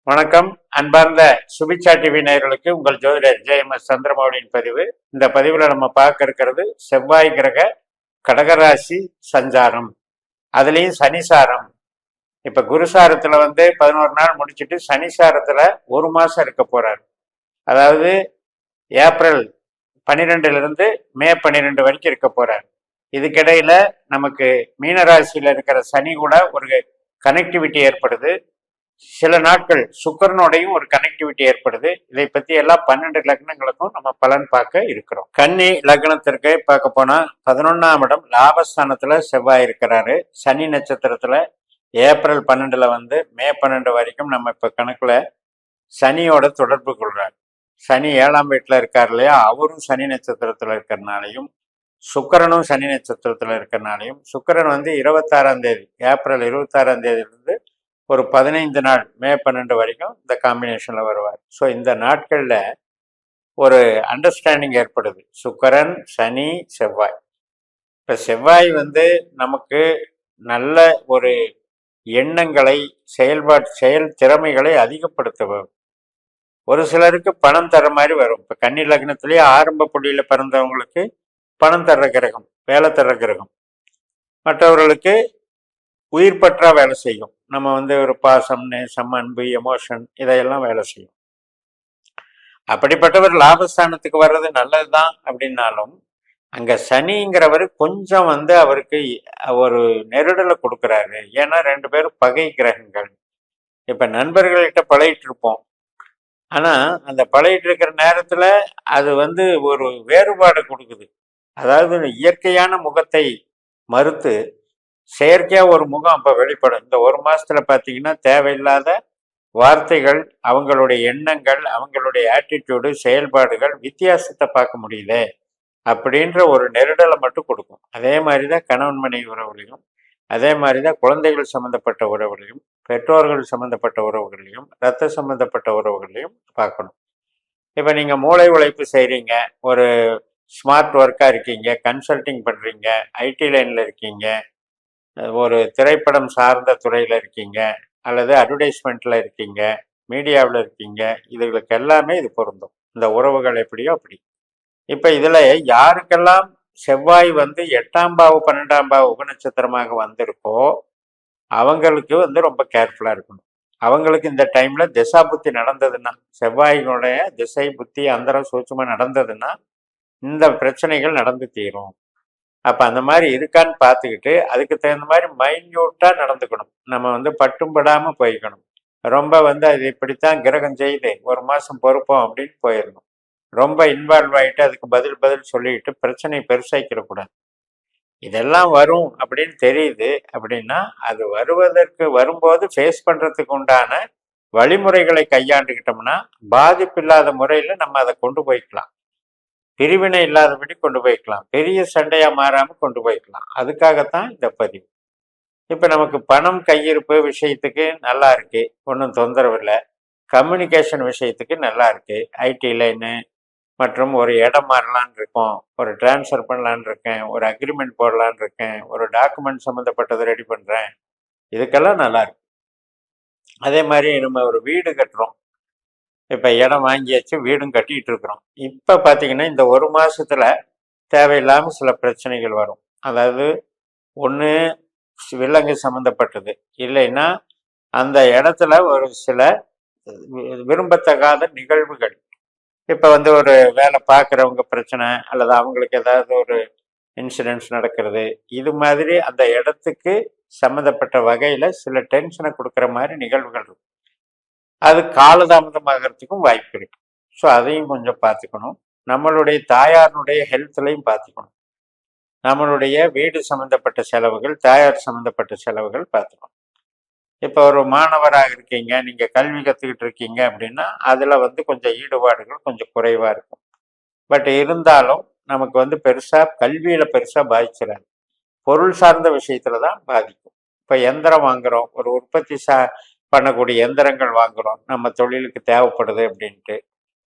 வணக்கம். அன்பார்ந்த சுபிச்சா டிவி நேயர்களுக்கு உங்கள் ஜோதிடர் ஜெயமஸ் சந்திரமௌலியின் பதிவு. இந்த பதிவுல நம்ம பார்க்க இருக்கிறது செவ்வாய் கிரக கடகராசி சஞ்சாரம், அதுலயும் சனிசாரம். இப்ப குருசாரத்துல 11 நாள் முடிச்சுட்டு சனிசாரத்துல 1 மாசம் இருக்க போறாரு. அதாவது ஏப்ரல் 12ல இருந்து மே 12 வரைக்கும் இருக்க போறாரு. இதுக்கிடையில நமக்கு மீனராசியில இருக்கிற சனி கூட ஒரு கனெக்டிவிட்டி ஏற்படுது. சில நாட்கள் சுக்கரனோடையும் ஒரு கனெக்டிவிட்டி ஏற்படுது. இதை பத்தி எல்லாம் 12 லக்னங்களுக்கும் நம்ம பலன் பார்க்க இருக்கிறோம். கன்னி லக்னத்திற்கு பார்க்க போனா 11ஆம் இடம் லாபஸ்தானத்துல செவ்வாய் இருக்கிறாரு. சனி நட்சத்திரத்துல ஏப்ரல் 12ல மே 12 வரைக்கும் நம்ம இப்ப கணக்குல சனியோட தொடர்பு கொள்றாரு. சனி 7ஆம் வீட்டுல இருக்காரு இல்லையா, அவரும் சனி நட்சத்திரத்துல இருக்கிறனாலையும் சுக்கரனும் சனி நட்சத்திரத்துல இருக்கிறனாலையும் சுக்கரன் 26ஆம் தேதி ஏப்ரல் 26ஆம் தேதியிலிருந்து ஒரு 15 நாள் மே 12 வரைக்கும் இந்த காம்பினேஷன்ல வருவார். ஸோ இந்த நாட்கள்ல ஒரு அண்டர்ஸ்டாண்டிங் ஏற்படுது. சுக்கரன், சனி, செவ்வாய். இப்ப செவ்வாய் நமக்கு நல்ல ஒரு எண்ணங்களை செயல் திறமைகளை அதிகப்படுத்துவோம். ஒரு சிலருக்கு பணம் தர மாதிரி வரும். இப்ப கன்னி லக்னத்திலேயே ஆரம்ப புள்ளியில பிறந்தவங்களுக்கு பணம் தர்ற கிரகம், வேலை தர்ற கிரகம். மற்றவர்களுக்கு உயிர் பற்றா வேலை செய்யும். நம்ம ஒரு பாசம், நேசம், அன்பு, எமோஷன் இதையெல்லாம் வேலை செய்யும். அப்படிப்பட்டவர் லாபஸ்தானத்துக்கு வர்றது நல்லதுதான். அப்படின்னாலும் அங்க சனிங்கிறவர் கொஞ்சம் அவருக்கு ஒரு நெருடலை கொடுக்குறாரு. ஏன்னா 2 பேரும் பகை கிரகங்கள். இப்ப நண்பர்கள்கிட்ட பழகிட்டு இருப்போம். ஆனா அந்த பழகிட்டு இருக்கிற நேரத்துல அது ஒரு வேறுபாடு கொடுக்குது. அதாவது இயற்கையான முகத்தை மறுத்து செயற்கையா ஒரு முகம் அப்ப வெளிப்படும். இந்த 1 மாசத்துல பாத்தீங்கன்னா தேவையில்லாத வார்த்தைகள், அவங்களுடைய எண்ணங்கள், அவங்களுடைய ஆட்டிடியூடு, செயல்பாடுகள் வித்தியாசத்தை பார்க்க முடியல அப்படின்ற ஒரு நெருடலை மட்டும் கொடுக்கும். அதே மாதிரிதான் கணவன் மனைவி உறவுகளையும், அதே மாதிரிதான் குழந்தைகள் சம்பந்தப்பட்ட உறவுகளையும், பெற்றோர்கள் சம்பந்தப்பட்ட உறவுகளையும், ரத்த சம்பந்தப்பட்ட உறவுகளையும் பார்க்கணும். இப்ப நீங்க மூளை உழைப்பு செய்றீங்க, ஒரு ஸ்மார்ட் ஒர்க்கா இருக்கீங்க, கன்சல்டிங் பண்றீங்க, ஐடி லைன்ல இருக்கீங்க, ஒரு திரைப்படம் சார்ந்த துறையில இருக்கீங்க, அல்லது அட்வர்டைஸ்மெண்ட்ல இருக்கீங்க, மீடியாவில் இருக்கீங்க, இதுகளுக்கு எல்லாமே இது பொருந்தும். இந்த உறவுகள் எப்படியோ அப்படி. இப்ப இதுல யாருக்கெல்லாம் செவ்வாய் 8ஆம் பாவு 12ஆம் பாவு உபநட்சத்திரமாக வந்திருக்கோ அவங்களுக்கு ரொம்ப கேர்ஃபுல்லா இருக்கணும். அவங்களுக்கு இந்த டைம்ல திசா புத்தி நடந்ததுன்னா, செவ்வாயினுடைய திசை புத்தி அந்தரம் சூட்சுமா நடந்ததுன்னா இந்த பிரச்சனைகள் நடந்து தீரும். அப்ப அந்த மாதிரி இருக்கான்னு பார்த்துக்கிட்டு அதுக்கு தகுந்த மாதிரி மைன்யூட்டா நடந்துக்கணும். நம்ம பட்டும் படாம போய்க்கணும். ரொம்ப அது இப்படித்தான் கிரகம் செய்யுது, 1 மாசம் பொறுப்போம் அப்படின்னு போயிடணும். ரொம்ப இன்வால்வ் ஆகிட்டு அதுக்கு பதில் சொல்லிட்டு பிரச்சனை பெருசாக்கிடக்கூடாது. இதெல்லாம் வரும் அப்படின்னு தெரியுது அப்படின்னா அது வரும்போது ஃபேஸ் பண்றதுக்கு உண்டான வழிமுறைகளை கையாண்டுக்கிட்டோம்னா பாதிப்பு இல்லாத முறையில நம்ம அதை கொண்டு போய்க்கலாம். பிரிவினை இல்லாதபடி கொண்டு போய்க்கலாம். பெரிய சண்டையா மாறாம கொண்டு போய்க்கலாம். அதுக்காகத்தான் இந்த பதிவு. இப்ப நமக்கு பணம் கையிருப்பு விஷயத்துக்கு நல்லா இருக்கு, ஒன்றும் தொந்தரவு இல்லை. கம்யூனிகேஷன் விஷயத்துக்கு நல்லா இருக்கு. ஐடி லைனு மற்றும் ஒரு இடம் மாறலான் இருக்கோம், ஒரு டிரான்ஸ்ஃபர் பண்ணலான் இருக்கேன், ஒரு அக்ரிமெண்ட் போடலான் இருக்கேன், ஒரு டாக்குமெண்ட் சம்மந்தப்பட்டதை ரெடி பண்றேன், இதுக்கெல்லாம் நல்லா இருக்கு. அதே மாதிரி நம்ம ஒரு வீடு கட்டுறோம். இப்ப இடம் வாங்கியாச்சு, வீடும் கட்டிட்டு இருக்கிறோம். இப்ப பாத்தீங்கன்னா இந்த 1 மாசத்துல தேவையில்லாம சில பிரச்சனைகள் வரும். அதாவது ஒண்ணு விலங்கு சம்பந்தப்பட்டது, இல்லைன்னா அந்த இடத்துல ஒரு சில விரும்பத்தகாத நிகழ்வுகள். இப்ப ஒரு வேலை பார்க்குறவங்க பிரச்சனை, அல்லது அவங்களுக்கு ஏதாவது ஒரு இன்சிடென்ட்ஸ் நடக்கிறது, இது மாதிரி அந்த இடத்துக்கு சம்மந்தப்பட்ட வகையில சில டென்ஷனை கொடுக்குற மாதிரி நிகழ்வுகள் இருக்கும். அது காலதாமதமாகறதுக்கும் வாய்ப்பு இருக்கு. ஸோ அதையும் கொஞ்சம் பார்த்துக்கணும். நம்மளுடைய தாயாருடைய ஹெல்த்லையும் பார்த்துக்கணும். நம்மளுடைய வீடு சம்மந்தப்பட்ட செலவுகள், தாயார் சம்மந்தப்பட்ட செலவுகள் பார்த்துக்கணும். இப்போ ஒரு மாணவராக இருக்கீங்க, நீங்க கல்வி கற்றுக்கிட்டு இருக்கீங்க அப்படின்னா அதுல கொஞ்சம் ஈடுபாடுகள் கொஞ்சம் குறைவா இருக்கும். பட் இருந்தாலும் நமக்கு பெருசா கல்வியில பெருசா பாதிச்சிடாது. பொருள் சார்ந்த விஷயத்துல தான் பாதிக்கும். இப்போ எந்திரம் வாங்குறோம், ஒரு உற்பத்தி பண்ணக்கூடிய எந்திரங்கள் வாங்குறோம், நம்ம தொழிலுக்கு தேவைப்படுது அப்படின்ட்டு.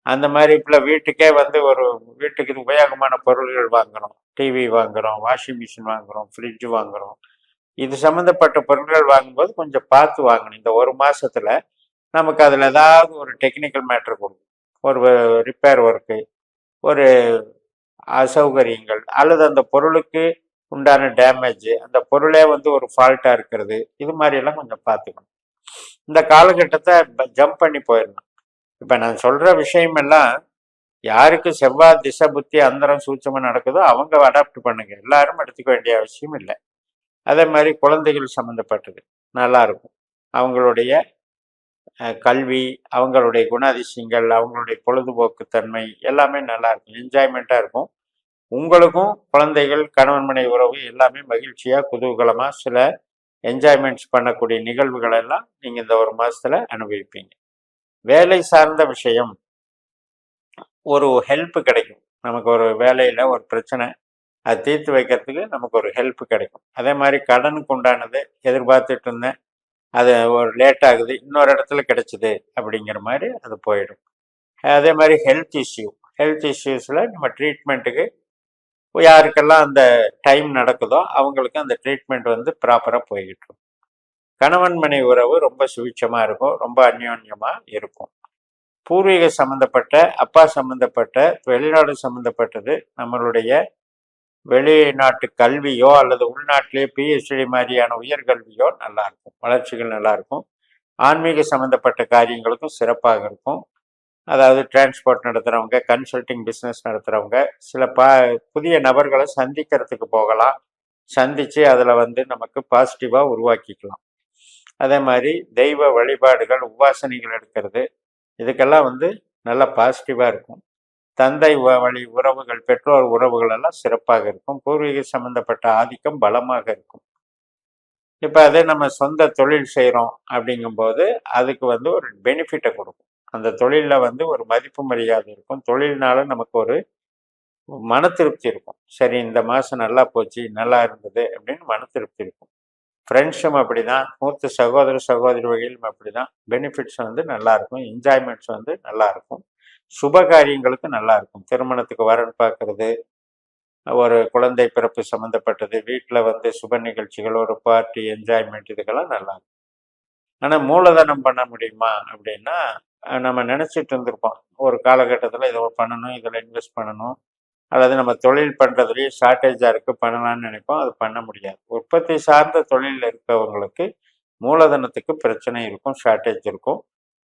அந்த மாதிரி இப்போ வீட்டுக்கே ஒரு வீட்டுக்கு உபயோகமான பொருள்கள் வாங்குறோம், டிவி வாங்குறோம், வாஷிங் மிஷின் வாங்குறோம், ஃப்ரிட்ஜ் வாங்குறோம். இது சம்மந்தப்பட்ட பொருட்கள் வாங்கும்போது கொஞ்சம் பார்த்து வாங்கணும். இந்த 1 மாசத்துல நமக்கு அதில் ஏதாவது ஒரு டெக்னிக்கல் மேட்ரு கொடுக்கும். ஒரு ரிப்பேர் ஒர்க்கு, ஒரு அசௌகரியங்கள், அல்லது அந்த பொருளுக்கு உண்டான டேமேஜ், அந்த பொருளே வந்து ஒரு ஃபால்ட்டாக இருக்கிறது, இது மாதிரியெல்லாம் கொஞ்சம் பார்த்துக்கணும். இந்த காலகட்டத்தை ஜம்ப் பண்ணி போயிடணும். இப்போ நான் சொல்கிற விஷயமெல்லாம் யாருக்கு செவ்வாய் திசை புத்தி அந்தரம் சூட்சமாக நடக்குதோ அவங்க அடாப்ட் பண்ணுங்க. எல்லாரும் எடுத்துக்க வேண்டிய அவசியம் இல்லை. அதே மாதிரி குழந்தைகள் சம்மந்தப்பட்டது நல்லா இருக்கும். அவங்களுடைய கல்வி, அவங்களுடைய குணாதிசயங்கள், அவங்களுடைய பொழுதுபோக்கு தன்மை எல்லாமே நல்லா இருக்கும். என்ஜாய்மெண்ட்டாக இருக்கும். உங்களுக்கும் குழந்தைகள், கணவன் மனைவி உறவு எல்லாமே மகிழ்ச்சியாக குதூகலமாக சில என்ஜாய்மெண்ட்ஸ் பண்ணக்கூடிய நிகழ்வுகள் எல்லாம் நீங்கள் இந்த ஒரு மாதத்தில் அனுபவிப்பீங்க. வேலை சார்ந்த விஷயம், ஒரு ஹெல்ப் கிடைக்கும். நமக்கு ஒரு வேலையில் ஒரு பிரச்சனை, அதை தீர்த்து வைக்கிறதுக்கு நமக்கு ஒரு ஹெல்ப் கிடைக்கும். அதே மாதிரி கடனுக்கு உண்டானது எதிர்பார்த்துட்டு இருந்தேன், அது ஒரு லேட் ஆகுது, இன்னொரு இடத்துல கிடைச்சிது அப்படிங்கிற மாதிரி அது போயிடும். அதே மாதிரி ஹெல்த் இஷ்யூஸில் நம்ம ட்ரீட்மெண்ட்டுக்கு யாருக்கெல்லாம் அந்த டைம் நடக்குதோ அவங்களுக்கு அந்த ட்ரீட்மெண்ட் வந்து ப்ராப்பராக போய்கிட்டு இருக்கும். கணவன் மனைவி உறவு ரொம்ப சுவிட்சமாக இருக்கும், ரொம்ப அந்யோன்யமாக இருக்கும். பூர்வீக சம்மந்தப்பட்ட, அப்பா சம்மந்தப்பட்ட, வெளிநாடு சம்மந்தப்பட்டது, நம்மளுடைய வெளிநாட்டு கல்வியோ அல்லது உள்நாட்டிலேயே பிஹெச்டி மாதிரியான உயர்கல்வியோ நல்லா இருக்கும், வளர்ச்சிகள் நல்லா இருக்கும். ஆன்மீக சம்மந்தப்பட்ட காரியங்களுக்கும் சிறப்பாக இருக்கும். அதாவது டிரான்ஸ்போர்ட் நடத்துகிறவங்க, கன்சல்டிங் பிஸ்னஸ் நடத்துகிறவங்க, சில புதிய நபர்களை சந்திக்கிறதுக்கு போகலாம். சந்தித்து அதில் வந்து நமக்கு பாசிட்டிவாக உருவாக்கிக்கலாம். அதே மாதிரி தெய்வ வழிபாடுகள், உபாசனைகள் எடுக்கிறது, இதுக்கெல்லாம் வந்து நல்லா பாசிட்டிவாக இருக்கும். தந்தை வழி உறவுகள், பெற்றோர் உறவுகள் எல்லாம் சிறப்பாக இருக்கும். பூர்வீக சம்பந்தப்பட்ட ஆதிக்கம் பலமாக இருக்கும். இப்போ அதே நம்ம சொந்த தொழில் செய்கிறோம் அப்படிங்கும்போது அதுக்கு வந்து ஒரு பெனிஃபிட்டை கொடுக்கும். அந்த தொழிலில் வந்து ஒரு மதிப்பு மரியாதை இருக்கும். தொழில்னால நமக்கு ஒரு மன திருப்தி இருக்கும். சரி, இந்த மாதம் நல்லா போச்சு, நல்லா இருந்தது அப்படின்னு மன திருப்தி இருக்கும். ஃப்ரெண்ட்ஸும் அப்படி தான், மூத்த சகோதர சகோதரி வகையிலும் அப்படி தான். பெனிஃபிட்ஸ் வந்து நல்லா இருக்கும், என்ஜாய்மெண்ட்ஸ் வந்து நல்லா இருக்கும். சுப காரியங்களுக்கு நல்லா இருக்கும். திருமணத்துக்கு வரன் பார்க்கறது, ஒரு குழந்தை பிறப்பு சம்மந்தப்பட்டது, வீட்டில் வந்து சுப நிகழ்ச்சிகள், ஒரு பார்ட்டி, என்ஜாய்மெண்ட், இதுக்கெல்லாம் நல்லா இருக்கும். ஆனால் மூலதனம் பண்ண முடியுமா அப்படின்னா நம்ம நினச்சிட்டு இருந்திருப்போம். ஒரு காலகட்டத்தில் இதை பண்ணணும், இதில் இன்வெஸ்ட் பண்ணணும், அல்லது நம்ம தொழில் பண்ணுறதுலேயே ஷார்ட்டேஜாக இருக்குது, பண்ணலான்னு நினைப்போம். அது பண்ண முடியாது. உற்பத்தி சார்ந்த தொழிலில் இருக்கவங்களுக்கு மூலதனத்துக்கு பிரச்சனை இருக்கும், ஷார்ட்டேஜ் இருக்கும்.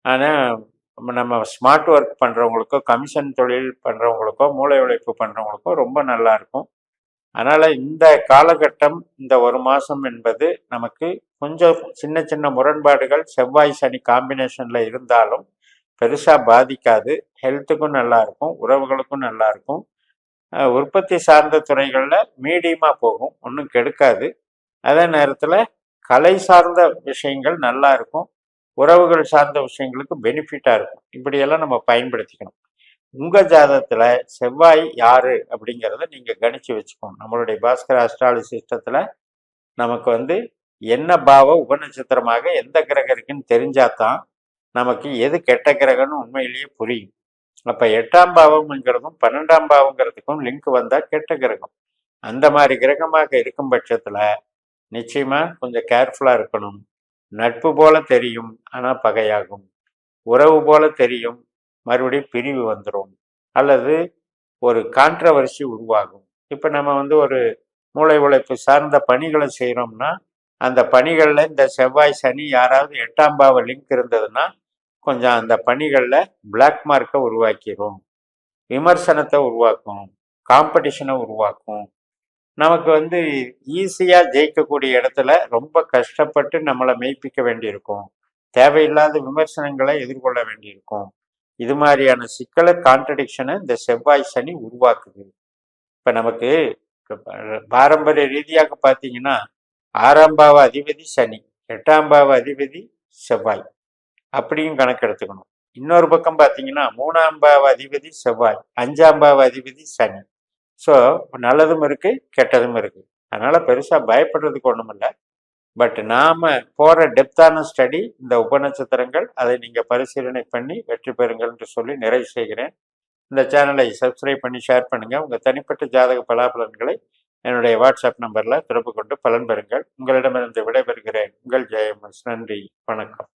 ஆனால் நம்ம ஸ்மார்ட் ஒர்க் பண்ணுறவங்களுக்கோ, கமிஷன் தொழில் பண்ணுறவங்களுக்கோ, மூளை உழைப்பு பண்ணுறவங்களுக்கோ ரொம்ப நல்லா இருக்கும். அதனால் இந்த காலகட்டம், இந்த ஒரு மாதம் என்பது நமக்கு கொஞ்சம் சின்ன சின்ன முரண்பாடுகள் செவ்வாய் சனி காம்பினேஷனில் இருந்தாலும் பெருசாக பாதிக்காது. ஹெல்த்துக்கும் நல்லா இருக்கும், உறவுகளுக்கும் நல்லா இருக்கும். உற்பத்தி சார்ந்த துறைகளில் மீடியமாக போகும், ஒன்றும் கெடுக்காது. அதே நேரத்தில் கலை சார்ந்த விஷயங்கள் நல்லா இருக்கும், உறவுகள் சார்ந்த விஷயங்களுக்கு பெனிஃபிட்டாக இருக்கும். இப்படியெல்லாம் நம்ம பயன்படுத்திக்கணும். உங்கள் ஜாதகத்தில் செவ்வாய் யார் அப்படிங்கிறத நீங்கள் கணிச்சு வச்சுக்கணும். நம்மளுடைய பாஸ்கர் அஸ்ட்ராலஜி சிஸ்டத்தில் நமக்கு வந்து என்ன பாவம் உபநட்சத்திரமாக எந்த கிரகம் இருக்குன்னு தெரிஞ்சாதான் நமக்கு எது கெட்ட கிரகம்னு உண்மையிலேயே புரியும். அப்போ 8ஆம் பாவம்ங்கிறதும் 12ஆம் பாவங்கிறதுக்கும் லிங்க் வந்தால் கெட்ட கிரகம். அந்த மாதிரி கிரகமாக இருக்கும் பட்சத்தில் நிச்சயமாக கொஞ்சம் கேர்ஃபுல்லாக இருக்கணும். நட்பு போல தெரியும், ஆனால் பகையாகும். உறவு போல தெரியும், மறுபடியும் பிரிவு வந்துடும், அல்லது ஒரு கான்ட்ரவர்சி உருவாகும். இப்போ நம்ம வந்து ஒரு மூளை உழைப்பு சார்ந்த பணிகளை செய்கிறோம்னா அந்த பணிகளில் இந்த செவ்வாய் சனி யாராவது 8ஆம் பாவ லிங்க் இருந்ததுன்னா கொஞ்சம் அந்த பணிகளில் பிளாக் மார்க்கை உருவாக்கிடும், விமர்சனத்தை உருவாக்கும், காம்படிஷனை உருவாக்கும். நமக்கு வந்து ஈஸியாக ஜெயிக்கக்கூடிய இடத்துல ரொம்ப கஷ்டப்பட்டு நம்மளை மெய்ப்பிக்க வேண்டியிருக்கும், தேவையில்லாத விமர்சனங்களை எதிர்கொள்ள வேண்டியிருக்கும். இது மாதிரியான சிக்கலை, கான்ட்ரடிக்ஷனை இந்த செவ்வாய் சனி உருவாக்குது. இப்போ நமக்கு பாரம்பரிய ரீதியாக பார்த்தீங்கன்னா 6ஆம் பாவ அதிபதி சனி, 8ஆம் பாவ அதிபதி செவ்வாய், அப்படியும் கணக்கு எடுத்துக்கணும். இன்னொரு பக்கம் பார்த்தீங்கன்னா 3ஆம் பாவ அதிபதி செவ்வாய், 5ஆம் பாவ அதிபதி சனி. ஸோ நல்லதும் இருக்குது, கெட்டதும் இருக்குது. அதனால் பெருசாக பயப்படுறதுக்கு ஒன்றும் இல்லை. பட் நாம் போகிற டெப்தான ஸ்டடி இந்த உபநட்சத்திரங்கள், அதை நீங்கள் பரிசீலனை பண்ணி வெற்றி பெறுங்கள் என்று சொல்லி நிறைவு செய்கிறேன். இந்த சேனலை சப்ஸ்கிரைப் பண்ணி ஷேர் பண்ணுங்கள். உங்கள் தனிப்பட்ட ஜாதக பலாபலன்களை என்னுடைய வாட்ஸ்அப் நம்பரில் தொடர்பு கொண்டு பலன் பெறுங்கள். உங்களிடமிருந்து விடைபெறுகிறேன். உங்கள் ஜெயமஸ். நன்றி, வணக்கம்.